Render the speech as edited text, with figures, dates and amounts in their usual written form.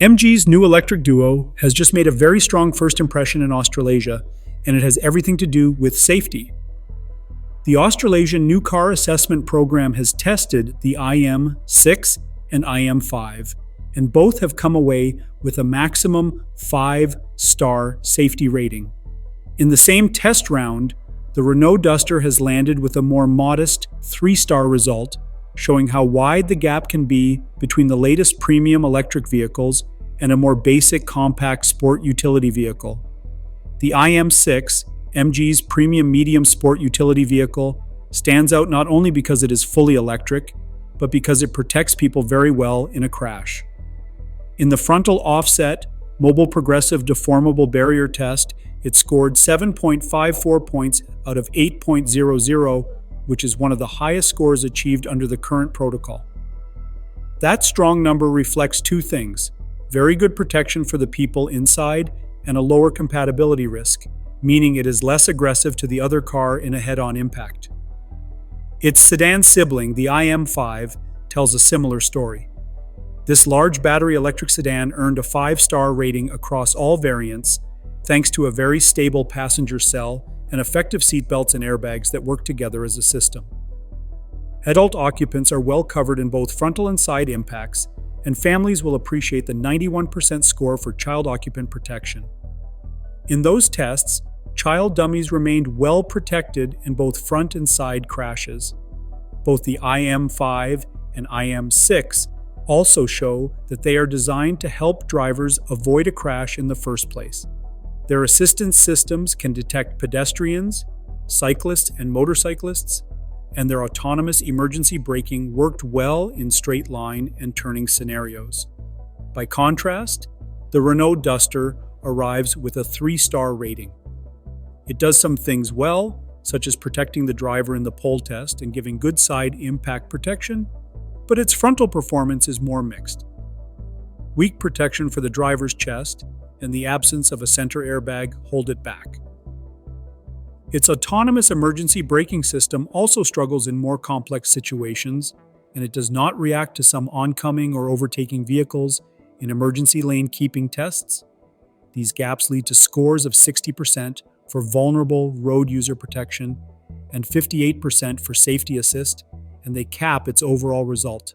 MG's new electric duo has just made a very strong first impression in Australasia, and it has everything to do with safety. The Australasian New Car Assessment Program has tested the IM6 and IM5, and both have come away with a maximum 5-star safety rating. In the same test round, the Renault Duster has landed with a more modest 3-star result, showing how wide the gap can be between the latest premium electric vehicles and a more basic compact sport utility vehicle. The IM6, MG's premium medium sport utility vehicle, stands out not only because it is fully electric, but because it protects people very well in a crash. In the frontal offset, mobile progressive deformable barrier test, it scored 7.54 points out of 8.00, which is one of the highest scores achieved under the current protocol. That strong number reflects two things: very good protection for the people inside and a lower compatibility risk, meaning it is less aggressive to the other car in a head-on impact. Its sedan sibling, the IM5, tells a similar story. This large battery electric sedan earned a 5-star rating across all variants, thanks to a very stable passenger cell and effective seatbelts and airbags that work together as a system. Adult occupants are well covered in both frontal and side impacts, and families will appreciate the 91% score for child occupant protection. In those tests, child dummies remained well protected in both front and side crashes. Both the IM5 and IM6 also show that they are designed to help drivers avoid a crash in the first place. Their assistance systems can detect pedestrians, cyclists, and motorcyclists, and their autonomous emergency braking worked well in straight line and turning scenarios. By contrast, the Renault Duster arrives with a 3-star rating. It does some things well, such as protecting the driver in the pole test and giving good side impact protection, but its frontal performance is more mixed. Weak protection for the driver's chest and the absence of a center airbag hold it back. Its autonomous emergency braking system also struggles in more complex situations, and it does not react to some oncoming or overtaking vehicles in emergency lane keeping tests. These gaps lead to scores of 60% for vulnerable road user protection and 58% for safety assist, and they cap its overall result.